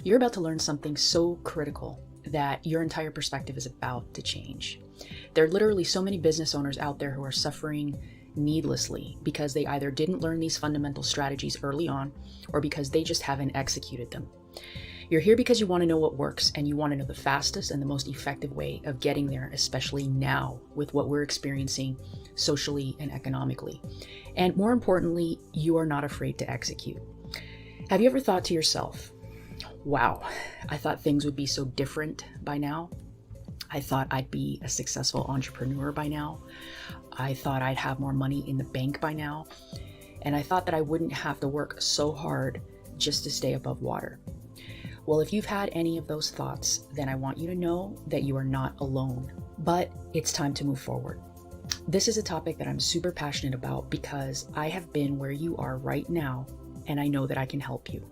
You're about to learn something so critical that your entire perspective is about to change. There are literally so many business owners out there who are suffering needlessly because they either didn't learn these fundamental strategies early on or because they just haven't executed them. You're here because you want to know what works and you want to know the fastest and the most effective way of getting there, especially now with what we're experiencing socially and economically. And more importantly, you are not afraid to execute. Have you ever thought to yourself, wow, I thought things would be so different by now. I thought I'd be a successful entrepreneur by now. I thought I'd have more money in the bank by now. And I thought that I wouldn't have to work so hard just to stay above water. Well, if you've had any of those thoughts, then I want you to know that you are not alone, but it's time to move forward. This is a topic that I'm super passionate about because I have been where you are right now, and I know that I can help you.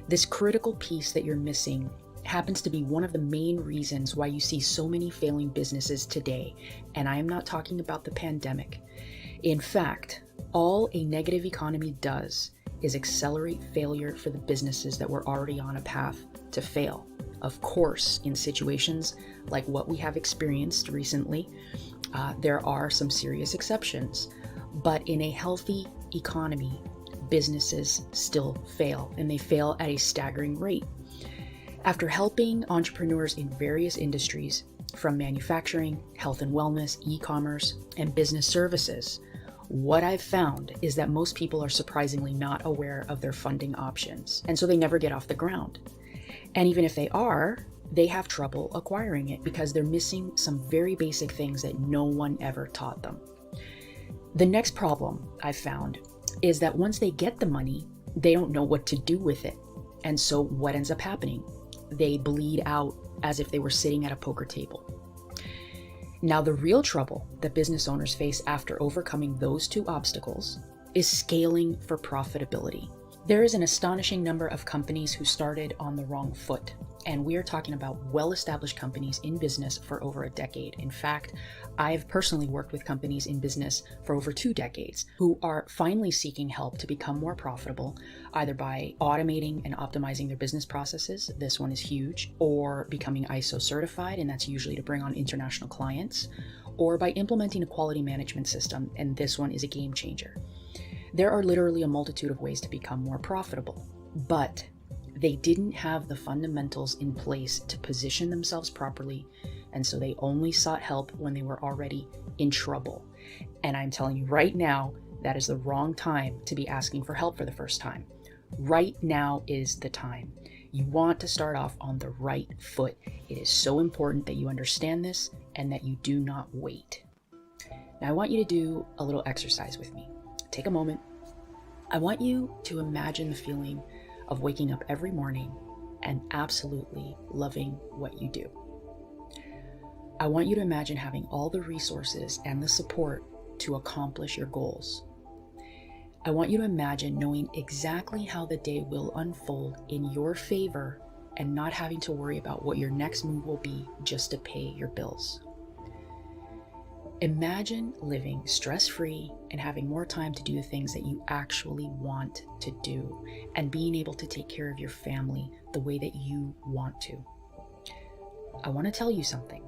This critical piece that you're missing happens to be one of the main reasons why you see so many failing businesses today, and I am not talking about the pandemic. In fact, all a negative economy does is accelerate failure for the businesses that were already on a path to fail. Of course, in situations like what we have experienced recently, there are some serious exceptions, but in a healthy economy, businesses still fail, and they fail at a staggering rate. After helping entrepreneurs in various industries, from manufacturing, health and wellness, e-commerce, and business services, what I've found is that most people are surprisingly not aware of their funding options, and so they never get off the ground. And even if they are, they have trouble acquiring it because they're missing some very basic things that no one ever taught them. The next problem I've found is that once they get the money, they don't know what to do with it. And so what ends up happening? They bleed out as if they were sitting at a poker table. Now, the real trouble that business owners face after overcoming those two obstacles is scaling for profitability. There is an astonishing number of companies who started on the wrong foot, and we are talking about well-established companies in business for over a decade. In fact, I've personally worked with companies in business for over 2 decades who are finally seeking help to become more profitable, either by automating and optimizing their business processes, this one is huge, or becoming ISO certified, and that's usually to bring on international clients, or by implementing a quality management system, and this one is a game changer. There are literally a multitude of ways to become more profitable, but they didn't have the fundamentals in place to position themselves properly, and so they only sought help when they were already in trouble. And I'm telling you right now, that is the wrong time to be asking for help for the first time. Right now is the time. You want to start off on the right foot. It is so important that you understand this and that you do not wait. Now I want you to do a little exercise with me. Take a moment. I want you to imagine the feeling of waking up every morning and absolutely loving what you do. I want you to imagine having all the resources and the support to accomplish your goals. I want you to imagine knowing exactly how the day will unfold in your favor and not having to worry about what your next move will be just to pay your bills. Imagine living stress-free and having more time to do the things that you actually want to do and being able to take care of your family the way that you want to. I want to tell you something.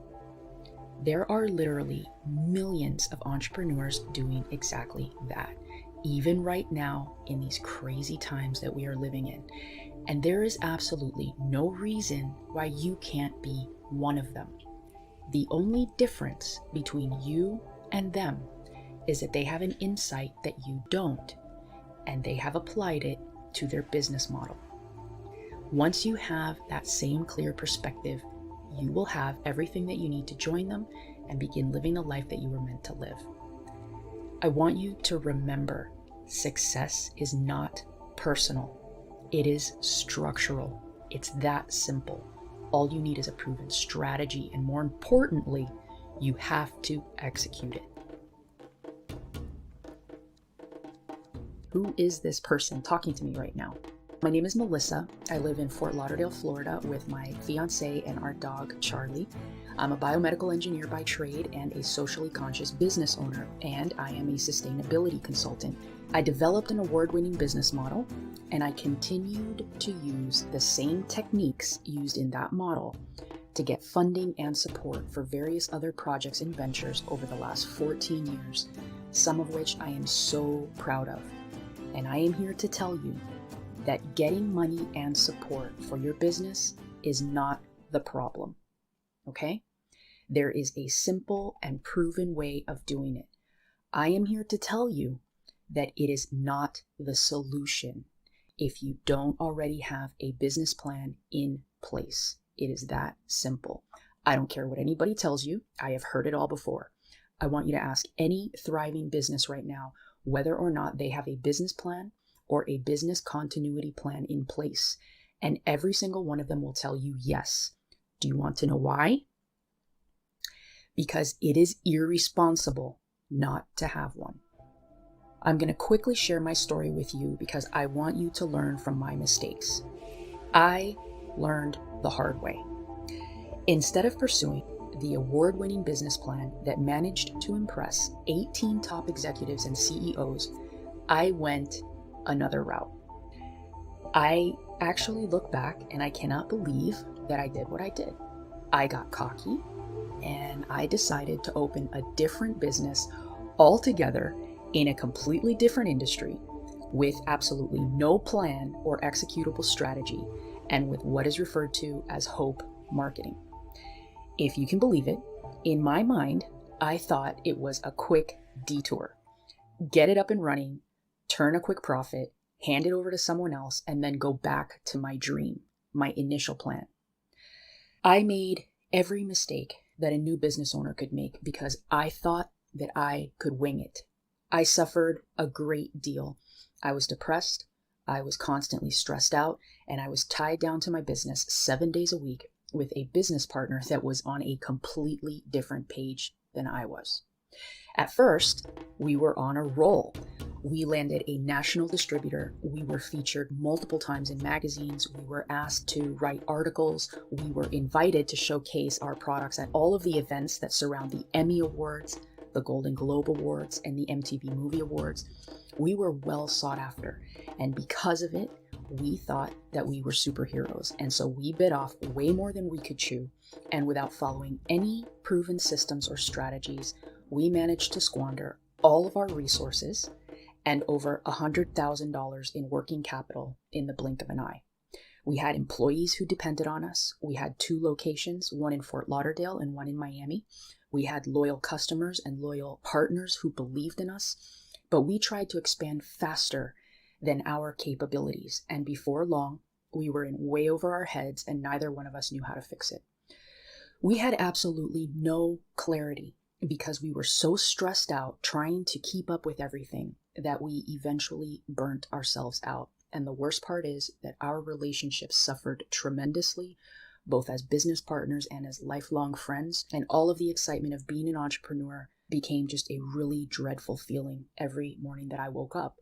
There are literally millions of entrepreneurs doing exactly that, even right now in these crazy times that we are living in. And there is absolutely no reason why you can't be one of them. The only difference between you and them is that they have an insight that you don't, and they have applied it to their business model. Once you have that same clear perspective, you will have everything that you need to join them and begin living the life that you were meant to live. I want you to remember, success is not personal. It is structural. It's that simple. All you need is a proven strategy, and more importantly, you have to execute it. Who is this person talking to me right now? My name is Melissa. I live in Fort Lauderdale, Florida with my fiance and our dog, Charlie. I'm a biomedical engineer by trade and a socially conscious business owner, and I am a sustainability consultant I developed an award-winning business model, and I continued to use the same techniques used in that model to get funding and support for various other projects and ventures over the last 14 years, some of which I am so proud of. And I am here to tell you that getting money and support for your business is not the problem, okay? There is a simple and proven way of doing it. I am here to tell you that it is not the solution if you don't already have a business plan in place. It is that simple. I don't care what anybody tells you. I have heard it all before. I want you to ask any thriving business right now whether or not they have a business plan or a business continuity plan in place. And every single one of them will tell you yes. Do you want to know why? Because it is irresponsible not to have one. I'm going to quickly share my story with you because I want you to learn from my mistakes. I learned the hard way. Instead of pursuing the award-winning business plan that managed to impress 18 top executives and CEOs, I went another route. I actually look back and I cannot believe that I did what I did. I got cocky and I decided to open a different business altogether in a completely different industry with absolutely no plan or executable strategy and with what is referred to as hope marketing. If you can believe it, in my mind, I thought it was a quick detour. Get it up and running, turn a quick profit, hand it over to someone else, and then go back to my dream, my initial plan. I made every mistake that a new business owner could make because I thought that I could wing it. I suffered a great deal. I was depressed, I was constantly stressed out, and I was tied down to my business 7 days a week with a business partner that was on a completely different page than I was. At first, we were on a roll. We landed a national distributor. We were featured multiple times in magazines. We were asked to write articles. We were invited to showcase our products at all of the events that surround the Emmy Awards, the Golden Globe Awards, and the MTV Movie Awards. We were well sought after, and because of it, we thought that we were superheroes, and so we bit off way more than we could chew, and without following any proven systems or strategies, we managed to squander all of our resources and over $100,000 in working capital in the blink of an eye. We had employees who depended on us. We had 2 locations, one in Fort Lauderdale and one in Miami. We had loyal customers and loyal partners who believed in us, but we tried to expand faster than our capabilities. And before long, we were in way over our heads and neither one of us knew how to fix it. We had absolutely no clarity because we were so stressed out trying to keep up with everything that we eventually burnt ourselves out. And the worst part is that our relationship suffered tremendously, both as business partners and as lifelong friends. And all of the excitement of being an entrepreneur became just a really dreadful feeling every morning that I woke up.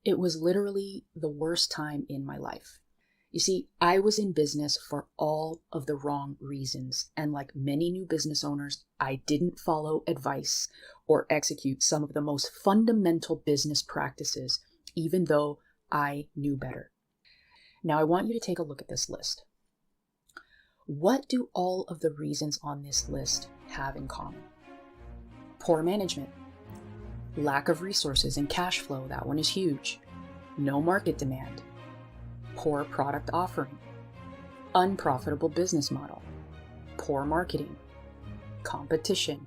It was literally the worst time in my life. You see, I was in business for all of the wrong reasons. And like many new business owners, I didn't follow advice or execute some of the most fundamental business practices, even though I knew better. Now, I want you to take a look at this list. What do all of the reasons on this list have in common? Poor management, lack of resources and cash flow, that one is huge. No market demand, poor product offering, unprofitable business model, poor marketing, competition,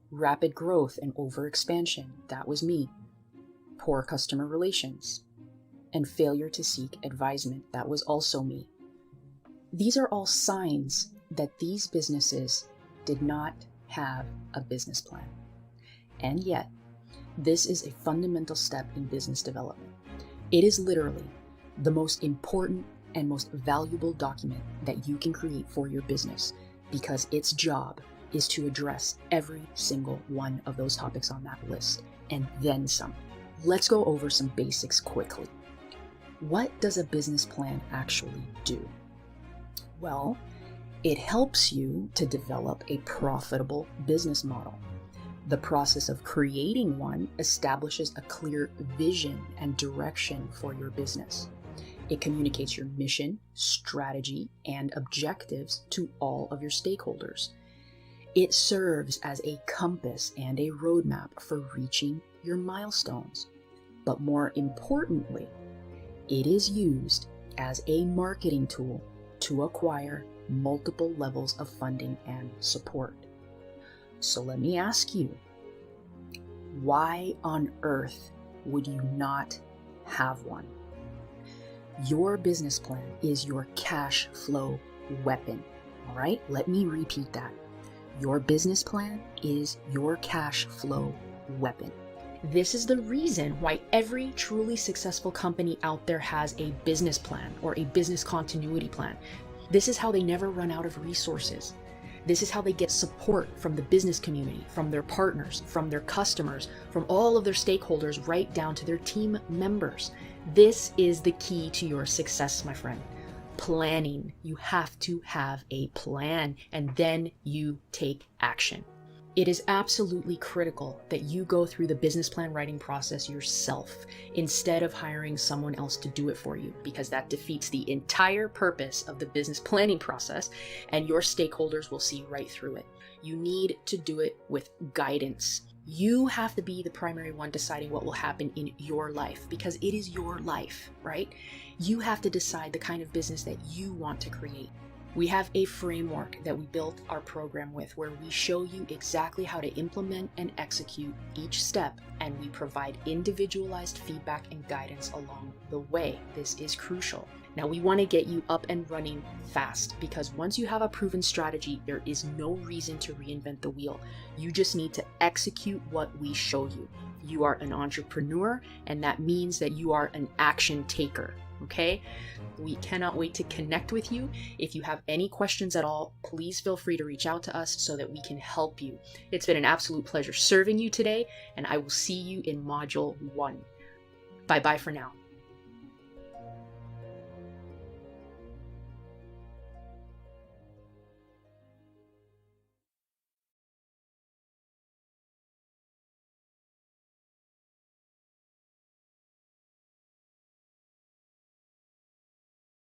rapid growth and overexpansion, that was me, poor customer relations, and failure to seek advisement, that was also me. These are all signs that these businesses did not have a business plan. And yet, this is a fundamental step in business development. It is literally the most important and most valuable document that you can create for your business because its job is to address every single one of those topics on that list and then some. Let's go over some basics quickly. What does a business plan actually do? Well, it helps you to develop a profitable business model. The process of creating one establishes a clear vision and direction for your business. It communicates your mission, strategy, and objectives to all of your stakeholders. It serves as a compass and a roadmap for reaching your milestones. But more importantly, it is used as a marketing tool to acquire multiple levels of funding and support. So let me ask you, why on earth would you not have one? Your business plan is your cash flow weapon. All right, let me repeat that. Your business plan is your cash flow weapon. This is the reason why every truly successful company out there has a business plan or a business continuity plan. This is how they never run out of resources. This is how they get support from the business community, from their partners, from their customers, from all of their stakeholders, right down to their team members. This is the key to your success, my friend. Planning. You have to have a plan, and then you take action. It is absolutely critical that you go through the business plan writing process yourself instead of hiring someone else to do it for you, because that defeats the entire purpose of the business planning process and your stakeholders will see right through it. You need to do it with guidance. You have to be the primary one deciding what will happen in your life because it is your life, right? You have to decide the kind of business that you want to create. We have a framework that we built our program with where we show you exactly how to implement and execute each step, and we provide individualized feedback and guidance along the way. This is crucial. Now, we want to get you up and running fast because once you have a proven strategy, there is no reason to reinvent the wheel. You just need to execute what we show you. You are an entrepreneur, and that means that you are an action taker. Okay? We cannot wait to connect with you. If you have any questions at all, please feel free to reach out to us so that we can help you. It's been an absolute pleasure serving you today, and I will see you in Module 1. Bye-bye for now.